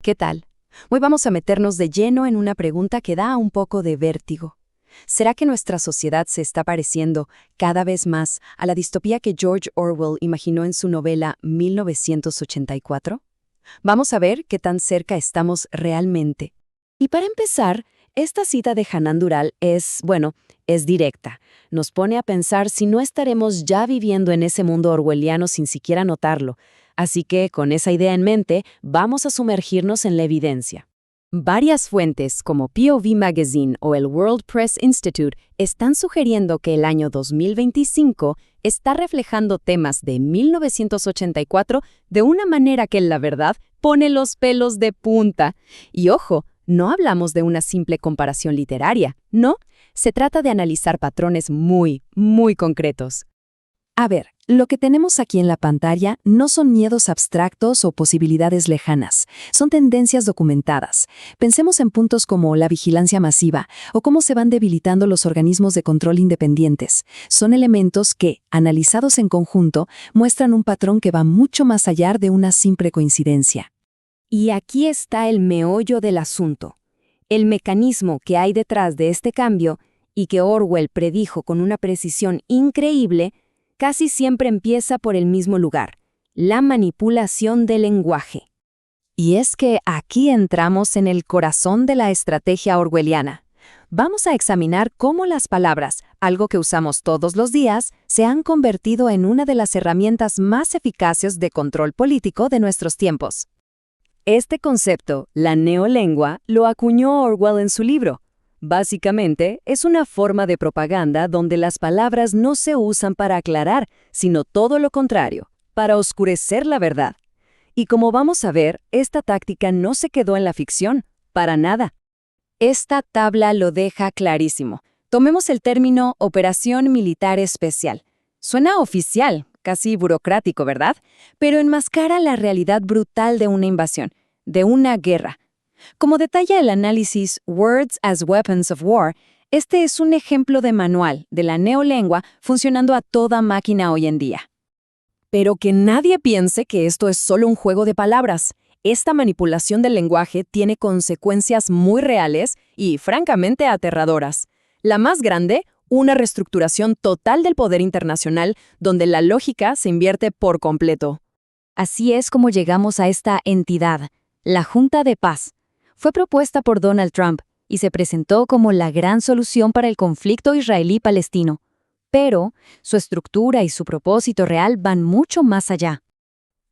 ¿qué tal? Hoy vamos a meternos de lleno en una pregunta que da un poco de vértigo. ¿Será que nuestra sociedad se está pareciendo cada vez más a la distopía que George Orwell imaginó en su novela 1984? Vamos a ver qué tan cerca estamos realmente. Y para empezar, esta cita de Hanan Dural es directa. Nos pone a pensar si no estaremos ya viviendo en ese mundo orwelliano sin siquiera notarlo. Así que, con esa idea en mente, vamos a sumergirnos en la evidencia. Varias fuentes, como POV Magazine o el World Press Institute, están sugiriendo que el año 2025 está reflejando temas de 1984 de una manera que, la verdad, pone los pelos de punta. Y ojo, no hablamos de una simple comparación literaria, no. Se trata de analizar patrones muy concretos. A ver, lo que tenemos aquí en la pantalla no son miedos abstractos o posibilidades lejanas, son tendencias documentadas. Pensemos en puntos como la vigilancia masiva o cómo se van debilitando los organismos de control independientes. Son elementos que, analizados en conjunto, muestran un patrón que va mucho más allá de una simple coincidencia. Y aquí está el meollo del asunto. El mecanismo que hay detrás de este cambio, y que Orwell predijo con una precisión increíble, casi siempre empieza por el mismo lugar, la manipulación del lenguaje. Y es que aquí entramos en el corazón de la estrategia orwelliana. Vamos a examinar cómo las palabras, algo que usamos todos los días, se han convertido en una de las herramientas más eficaces de control político de nuestros tiempos. Este concepto, la neolengua, lo acuñó Orwell en su libro. Básicamente, es una forma de propaganda donde las palabras no se usan para aclarar, sino todo lo contrario, para oscurecer la verdad. Y como vamos a ver, esta táctica no se quedó en la ficción, para nada. Esta tabla lo deja clarísimo. Tomemos el término Operación Militar Especial. Suena oficial, casi burocrático, ¿verdad? Pero enmascara la realidad brutal de una invasión, de una guerra. Como detalla el análisis Words as Weapons of War, este es un ejemplo de manual de la neolengua funcionando a toda máquina hoy en día. Pero que nadie piense que esto es solo un juego de palabras. Esta manipulación del lenguaje tiene consecuencias muy reales y, francamente, aterradoras. La más grande, una reestructuración total del poder internacional donde la lógica se invierte por completo. Así es como llegamos a esta entidad, la Junta de Paz. Fue propuesta por Donald Trump y se presentó como la gran solución para el conflicto israelí-palestino. Pero su estructura y su propósito real van mucho más allá.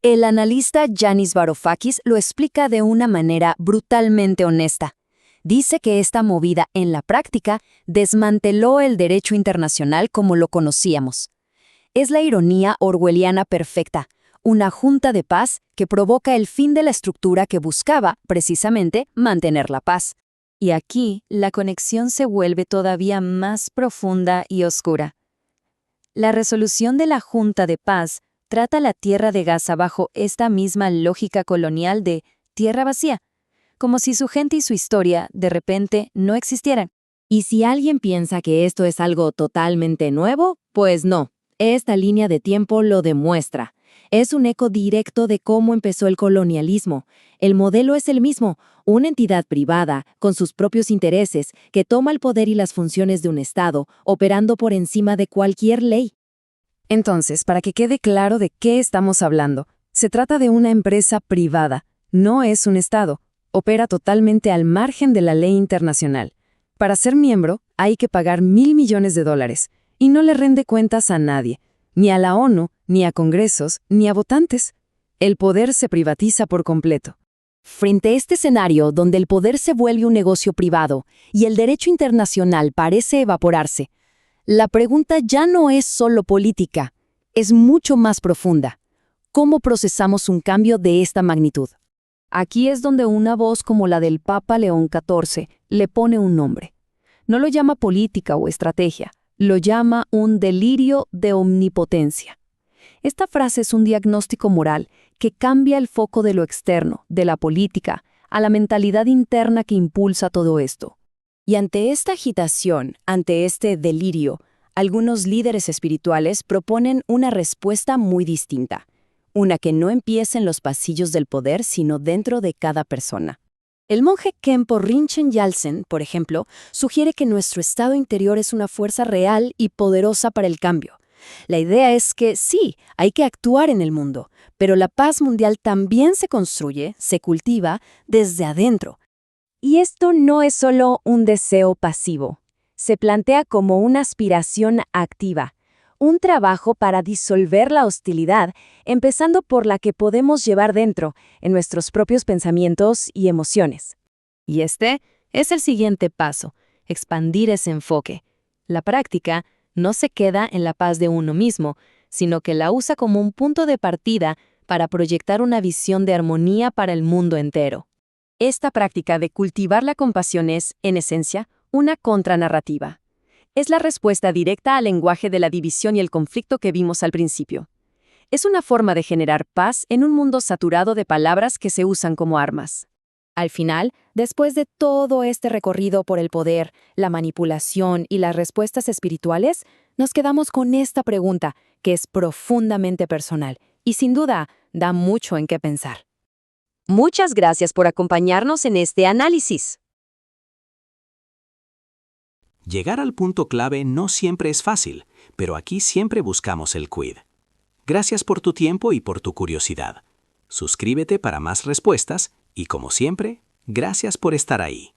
El analista Yanis Varoufakis lo explica de una manera brutalmente honesta. Dice que esta movida en la práctica desmanteló el derecho internacional como lo conocíamos. Es la ironía orwelliana perfecta. Una junta de paz que provoca el fin de la estructura que buscaba, precisamente, mantener la paz. Y aquí, la conexión se vuelve todavía más profunda y oscura. La resolución de la Junta de Paz trata la Tierra de Gaza bajo esta misma lógica colonial de tierra vacía, como si su gente y su historia, de repente, no existieran. Y si alguien piensa que esto es algo totalmente nuevo, pues no. Esta línea de tiempo lo demuestra. Es un eco directo de cómo empezó el colonialismo. El modelo es el mismo, una entidad privada, con sus propios intereses, que toma el poder y las funciones de un Estado, operando por encima de cualquier ley. Entonces, para que quede claro de qué estamos hablando, se trata de una empresa privada, no es un Estado, opera totalmente al margen de la ley internacional. Para ser miembro, hay que pagar $1.000 millones, y no le rinde cuentas a nadie. Ni a la ONU, ni a congresos, ni a votantes. El poder se privatiza por completo. Frente a este escenario donde el poder se vuelve un negocio privado y el derecho internacional parece evaporarse, la pregunta ya no es solo política, es mucho más profunda. ¿Cómo procesamos un cambio de esta magnitud? Aquí es donde una voz como la del Papa León XIV le pone un nombre. No lo llama política o estrategia, lo llama un delirio de omnipotencia. Esta frase es un diagnóstico moral que cambia el foco de lo externo, de la política, a la mentalidad interna que impulsa todo esto. Y ante esta agitación, ante este delirio, algunos líderes espirituales proponen una respuesta muy distinta. una que no empiece en los pasillos del poder, sino dentro de cada persona. El monje Khenpo Rinchen Yaltsen, por ejemplo, sugiere que nuestro estado interior es una fuerza real y poderosa para el cambio. La idea es que sí, hay que actuar en el mundo, pero la paz mundial también se construye, se cultiva desde adentro. Y esto no es solo un deseo pasivo, se plantea como una aspiración activa, un trabajo para disolver la hostilidad, empezando por la que podemos llevar dentro, en nuestros propios pensamientos y emociones. Y este es el siguiente paso, expandir ese enfoque. La práctica no se queda en la paz de uno mismo, sino que la usa como un punto de partida para proyectar una visión de armonía para el mundo entero. Esta práctica de cultivar la compasión es, en esencia, una contranarrativa. Es la respuesta directa al lenguaje de la división y el conflicto que vimos al principio. Es una forma de generar paz en un mundo saturado de palabras que se usan como armas. Al final, después de todo este recorrido por el poder, la manipulación y las respuestas espirituales, nos quedamos con esta pregunta, que es profundamente personal y sin duda da mucho en qué pensar. Muchas gracias por acompañarnos en este análisis. Llegar al punto clave no siempre es fácil, pero aquí siempre buscamos el quid. Gracias por tu tiempo y por tu curiosidad. Suscríbete para más respuestas y, como siempre, gracias por estar ahí.